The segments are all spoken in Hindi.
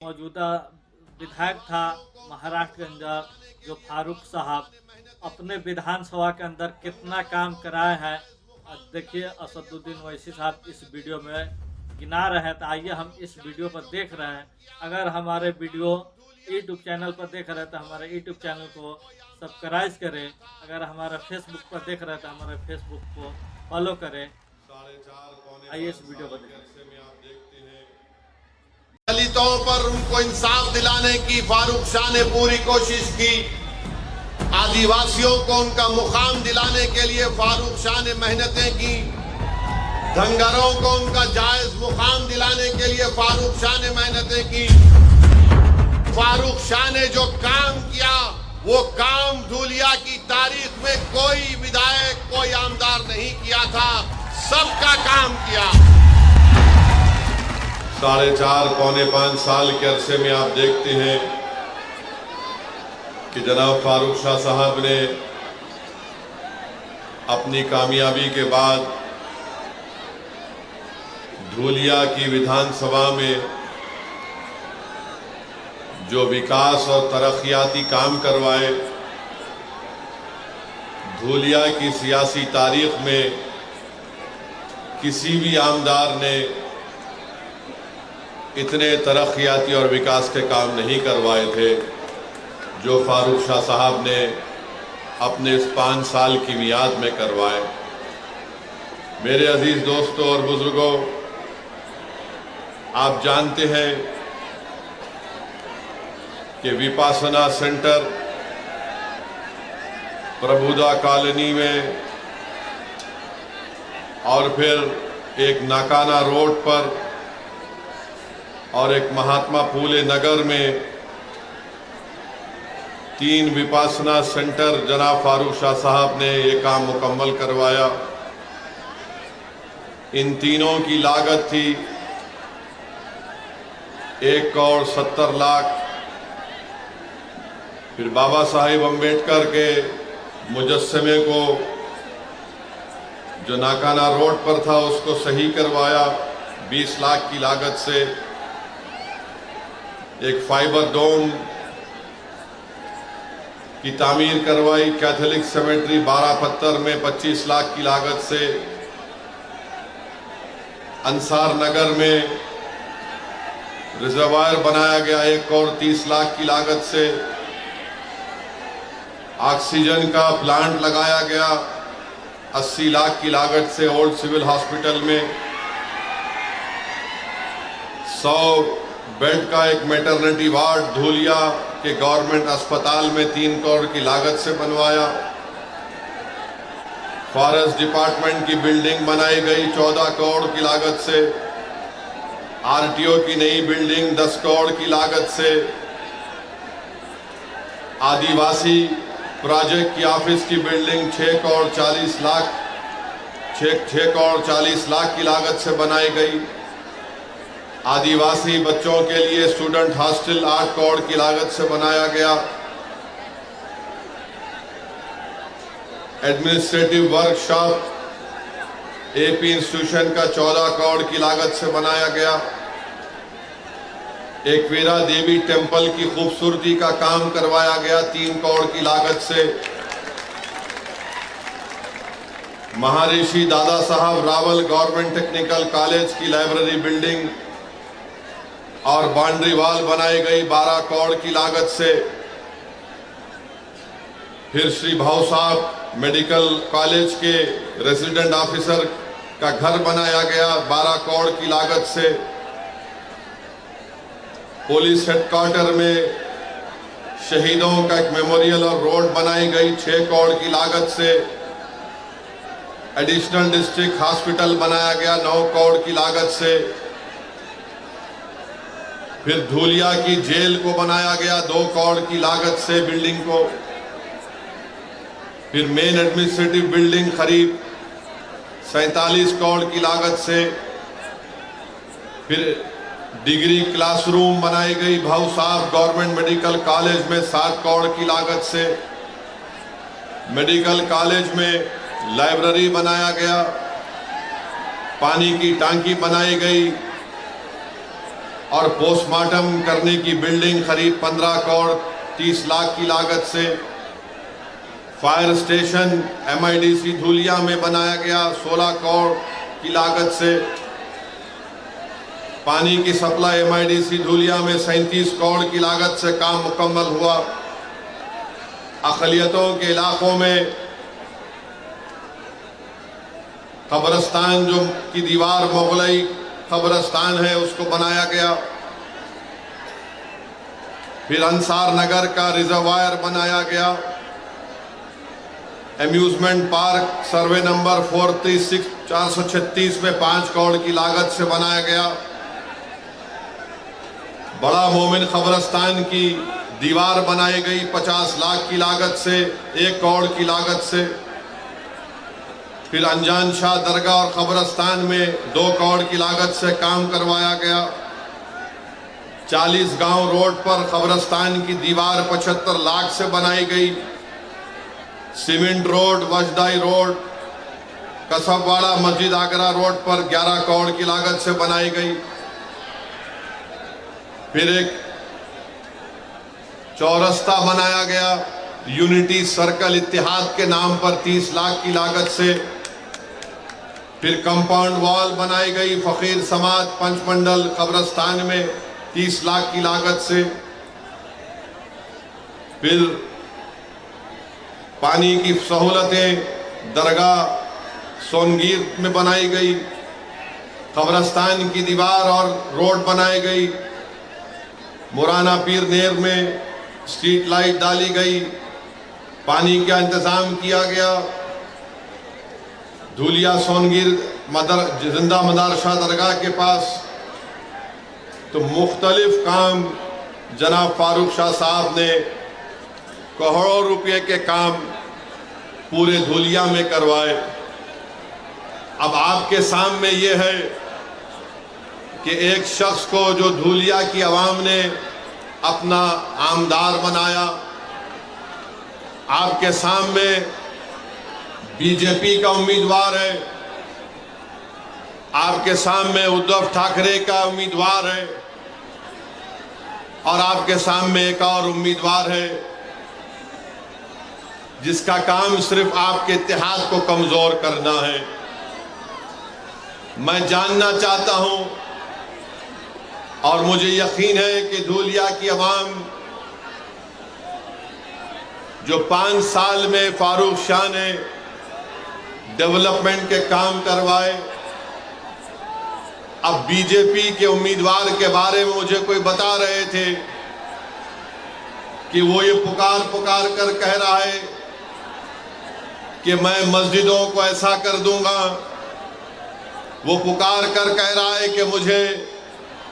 मौजूदा विधायक था महाराष्ट्र के अंदर जो फारूक साहब अपने विधानसभा के अंदर कितना काम कराए हैं। देखिए असदुद्दीन ओवैसी साहब इस वीडियो में गिना रहे हैं, तो आइए हम इस वीडियो पर देख रहे हैं। अगर हमारे वीडियो यूट्यूब चैनल पर देख रहे हैं तो हमारे यूट्यूब चैनल को सब्सक्राइब करें। अगर हमारा फेसबुक पर देख रहे हैं तो हमारे फेसबुक को फॉलो करें। आइए इस वीडियो को देखें। दलितों पर उनको इंसाफ दिलाने की फारूक शाह ने पूरी कोशिश की। आदिवासियों को उनका मुकाम दिलाने के लिए फारूक शाह ने मेहनतें की। धनगरों को उनका जायज मुकाम दिलाने के लिए फारूक शाह ने मेहनतें की। फारूक शाह ने जो काम किया वो काम धूलिया की तारीख में कोई विधायक, कोई आमदार नहीं किया था, सबका काम किया। 4.5 पौने 5 साल के अरसे में आप देखते हैं कि जनाब फारूक शाह साहब ने अपनी कामयाबी के बाद धूलिया की विधानसभा में जो विकास और तरक्याती काम करवाए, धूलिया की सियासी तारीख में किसी भी आमदार ने इतने तरक्याती और विकास के काम नहीं करवाए थे जो फारूक शाह साहब ने अपने इस 5 साल की मियाद में करवाए। मेरे अजीज दोस्तों और बुजुर्गों, आप जानते हैं कि विपासना सेंटर प्रबुद्धा कॉलोनी में और फिर एक नाकाना रोड पर और एक महात्मा फूले नगर में 3 विपासना सेंटर जनाब फारूक शाह साहब ने ये काम मुकम्मल करवाया। इन तीनों की लागत थी 1 करोड़ 70 लाख। फिर बाबा साहेब अम्बेडकर के मुजस्समे को जो नाकाना रोड पर था उसको सही करवाया 20 लाख की लागत से। एक फाइबर डोम की तामीर करवाई कैथोलिक सेमेट्री 12 पत्थर में 25 लाख की लागत से। अंसार नगर में रिजर्वायर बनाया गया 1 करोड़ 30 लाख की लागत से। ऑक्सीजन का प्लांट लगाया गया 80 लाख की लागत से ओल्ड सिविल हॉस्पिटल में। 100 बेड का एक मैटरनिटी वार्ड धूलिया के गवर्नमेंट अस्पताल में 3 करोड़ की लागत से बनवाया। फॉरेस्ट डिपार्टमेंट की बिल्डिंग बनाई गई 14 करोड़ की लागत से। आरटीओ की नई बिल्डिंग 10 करोड़ की लागत से। आदिवासी प्रोजेक्ट की ऑफिस की बिल्डिंग 6 करोड़ 40 लाख की लागत से बनाई गई। आदिवासी बच्चों के लिए स्टूडेंट हॉस्टल 8 करोड़ की लागत से बनाया गया। एडमिनिस्ट्रेटिव वर्कशॉप एपी इंस्टीट्यूशन का 14 करोड़ की लागत से बनाया गया। एकवीरा देवी टेम्पल की खूबसूरती का काम करवाया गया 3 करोड़ की लागत से। महर्षि Dada Saheb Rawal government technical college की लाइब्रेरी बिल्डिंग और बाउंड्री वॉल बनाई गई 12 करोड़ की लागत से। फिर श्री भाऊ साहब मेडिकल कॉलेज के रेजिडेंट ऑफिसर का घर बनाया गया 12 करोड़ की लागत से। पुलिस हेडक्वार्टर में शहीदों का एक मेमोरियल और रोड बनाई गई 6 करोड़ की लागत से। एडिशनल डिस्ट्रिक्ट हॉस्पिटल बनाया गया 9 करोड़ की लागत से। फिर धूलिया की जेल को बनाया गया 2 करोड़ की लागत से बिल्डिंग को। फिर मेन एडमिनिस्ट्रेटिव बिल्डिंग करीब 47 करोड़ की लागत से। फिर डिग्री क्लासरूम बनाई गई भाऊ साहब गवर्नमेंट मेडिकल कॉलेज में 7 करोड़ की लागत से। मेडिकल कॉलेज में लाइब्रेरी बनाया गया, पानी की टांकी बनाई गई, और पोस्टमार्टम करने की बिल्डिंग करीब 15 करोड़ 30 लाख की लागत से। फायर स्टेशन MIDC धूलिया में बनाया गया 16 करोड़ की लागत से। पानी की सप्लाई MIDC धूलिया में 37 करोड़ की लागत से काम मुकम्मल हुआ। अक़लियतों के इलाकों में कब्रिस्तान जो की दीवार मुगलई कब्रिस्तान है उसको बनाया गया। फिर अंसार नगर का रिजर्वायर बनाया गया। एम्यूजमेंट पार्क सर्वे नंबर 436 में 5 करोड़ की लागत से बनाया गया। बड़ा मोमिन कब्रिस्तान की दीवार बनाई गई 50 लाख की लागत से, 1 करोड़ की लागत से। फिर अनजान शाह दरगाह और कब्रिस्तान में 2 करोड़ की लागत से काम करवाया गया। 40 गांव रोड पर कब्रिस्तान की दीवार 75 लाख से बनाई गई। सीमेंट रोड, वजदाई रोड, कसबवाड़ा मस्जिद आगरा रोड पर 11 करोड़ की लागत से बनाई गई। फिर एक चौरस्ता बनाया गया यूनिटी सर्कल इत्तेहाद के नाम पर 30 लाख की लागत से। फिर कंपाउंड वॉल बनाई गई फकीर समाज पंचमंडल कब्रिस्तान में 30 लाख की लागत से। फिर पानी की सहूलतें दरगाह सोनगीर में बनाई गई। कब्रिस्तान की दीवार और रोड बनाई गई। मुराना पीर नेर में स्ट्रीट लाइट डाली गई। पानी का इंतजाम किया गया। धूलिया सोनगीर जिंदा मदरसा दरगाह के पास तो मुख्तलिफ काम जनाब फारूक शाह साहब ने करोड़ों रुपए के काम पूरे धूलिया में करवाए। अब आपके सामने ये है कि एक शख्स को जो धूलिया की आवाम ने अपना आमदार बनाया, आपके सामने बीजेपी का उम्मीदवार है, आपके सामने उद्धव ठाकरे का उम्मीदवार है और आपके सामने एक और उम्मीदवार है जिसका काम सिर्फ आपके इत्तेहाद को कमजोर करना है। मैं जानना चाहता हूं और मुझे यकीन है कि धूलिया की आवाम जो 5 साल में फारूक शाह ने डेवलपमेंट के काम करवाए, अब बीजेपी के उम्मीदवार के बारे में मुझे कोई बता रहे थे कि वो ये पुकार कर कह रहा है कि मैं मस्जिदों को ऐसा कर दूंगा। वो पुकार कर कह रहा है कि मुझे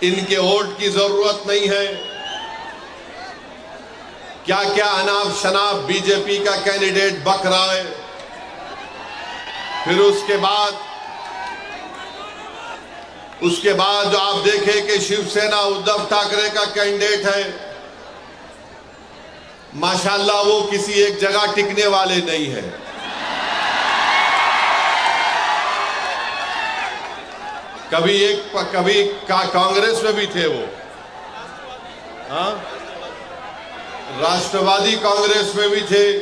इनके वोट की जरूरत नहीं है। क्या क्या अनाप शनाप बीजेपी का कैंडिडेट बक रहा है। फिर उसके बाद जो आप देखें कि शिवसेना उद्धव ठाकरे का कैंडिडेट है, माशाल्लाह वो किसी एक जगह टिकने वाले नहीं है। कभी कांग्रेस में भी थे वो, हाँ, राष्ट्रवादी कांग्रेस में भी थे,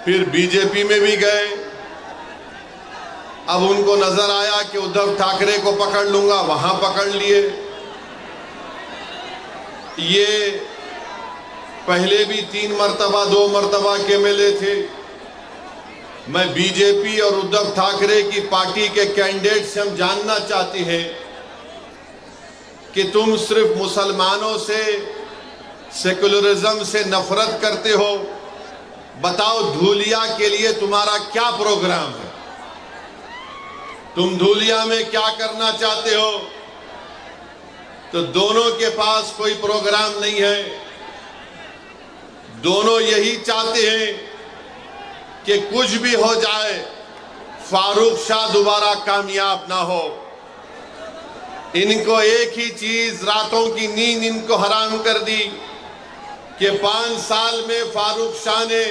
फिर बीजेपी में भी गए। अब उनको नजर आया कि उद्धव ठाकरे को पकड़ लूंगा, वहां पकड़ लिए। ये पहले भी 3 मर्तबा 2 मर्तबा के MLA थे। मैं बीजेपी और उद्धव ठाकरे की पार्टी के कैंडिडेट से हम जानना चाहते हैं कि तुम सिर्फ मुसलमानों से, सेकुलरिज्म से नफरत करते हो। बताओ धूलिया के लिए तुम्हारा क्या प्रोग्राम है? तुम धूलिया में क्या करना चाहते हो? तो दोनों के पास कोई प्रोग्राम नहीं है। दोनों यही चाहते हैं कि कुछ भी हो जाए, फारूक शाह दोबारा कामयाब ना हो। इनको एक ही चीज, रातों की नींद इनको हराम कर दी कि 5 साल में फारूक शाह ने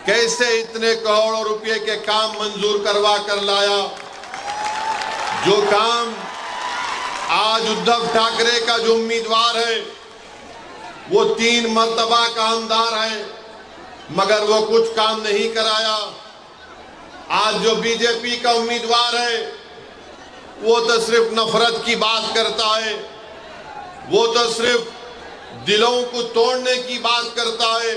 कैसे इतने करोड़ों रुपए के काम मंजूर करवा कर लाया। जो काम आज उद्धव ठाकरे का जो उम्मीदवार है वो 3 मर्तबा कामदार है, मगर वो कुछ काम नहीं कराया। आज जो बीजेपी का उम्मीदवार है वो तो सिर्फ नफरत की बात करता है, वो तो सिर्फ दिलों को तोड़ने की बात करता है।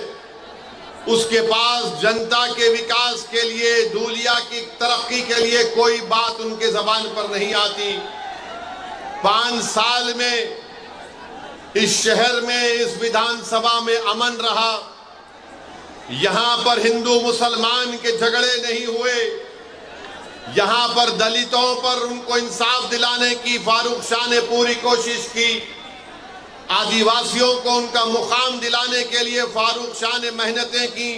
उसके पास जनता के विकास के लिए, धूलिया की तरक्की के लिए कोई बात उनके जबान पर नहीं आती। 5 साल में इस शहर में, इस विधानसभा में अमन रहा। यहां पर हिंदू मुसलमान के झगड़े नहीं हुए। यहां पर दलितों पर उनको इंसाफ दिलाने की फारूक शाह ने पूरी कोशिश की। आदिवासियों को उनका मुकाम दिलाने के लिए फारूक शाह ने मेहनतें की।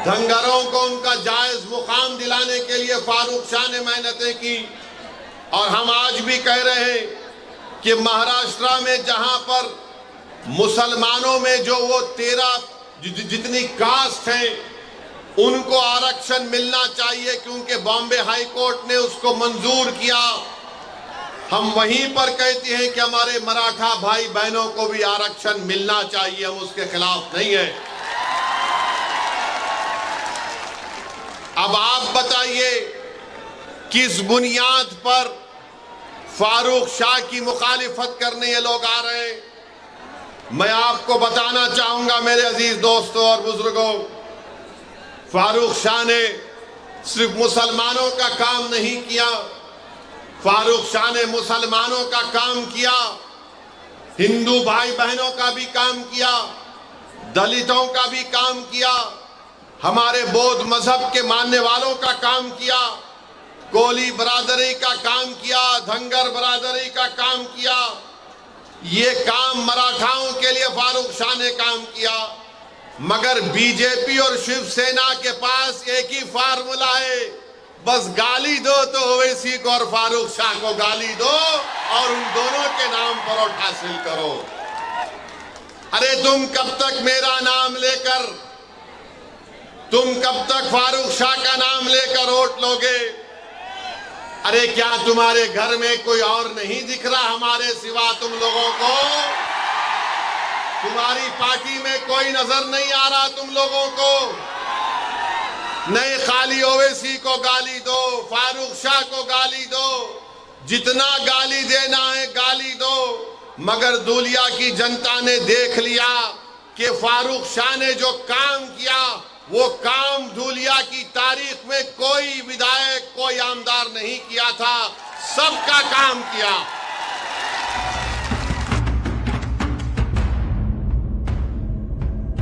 धंगरों को उनका जायज मुकाम दिलाने के लिए फारूक शाह ने मेहनतें की। और हम आज भी कह रहे हैं कि महाराष्ट्र में जहां पर मुसलमानों में जो वो 13 जितनी कास्ट है उनको आरक्षण मिलना चाहिए, क्योंकि बॉम्बे हाई कोर्ट ने उसको मंजूर किया। हम वहीं पर कहते हैं कि हमारे मराठा भाई बहनों को भी आरक्षण मिलना चाहिए, हम उसके खिलाफ नहीं है। अब आप बताइए किस बुनियाद पर फारूक शाह की मुखालिफत करने ये लोग आ रहे हैं। मैं आपको बताना चाहूंगा मेरे अजीज दोस्तों और बुजुर्गों, फारूक शाह ने सिर्फ मुसलमानों का काम नहीं किया, फारूक शाह ने मुसलमानों का काम किया, हिंदू भाई बहनों का भी काम किया, दलितों का भी काम किया, हमारे बौद्ध मजहब के मानने वालों का काम किया, कोली बरादरी का काम किया, धंगर बरादरी का काम किया। ये काम मराठाओं के लिए फारूक शाह ने काम किया। मगर बीजेपी और शिवसेना के पास एक ही फार्मूला है, बस गाली दो तो ओवैसी को और फारूक शाह को गाली दो और उन दोनों के नाम पर वोट हासिल करो। अरे तुम कब तक मेरा नाम लेकर, तुम कब तक फारूक शाह का नाम लेकर वोट लोगे? अरे क्या तुम्हारे घर में कोई और नहीं दिख रहा हमारे सिवा तुम लोगों को? तुम्हारी पार्टी में कोई नजर नहीं आ रहा तुम लोगों को? नहीं, खाली ओवैसी को गाली दो, फारूक शाह को गाली दो, जितना गाली देना है गाली दो। मगर धूलिया की जनता ने देख लिया कि फारूक शाह ने जो काम किया वो काम धूलिया की तारीख में कोई विधायक, कोई आमदार नहीं किया था, सबका काम किया।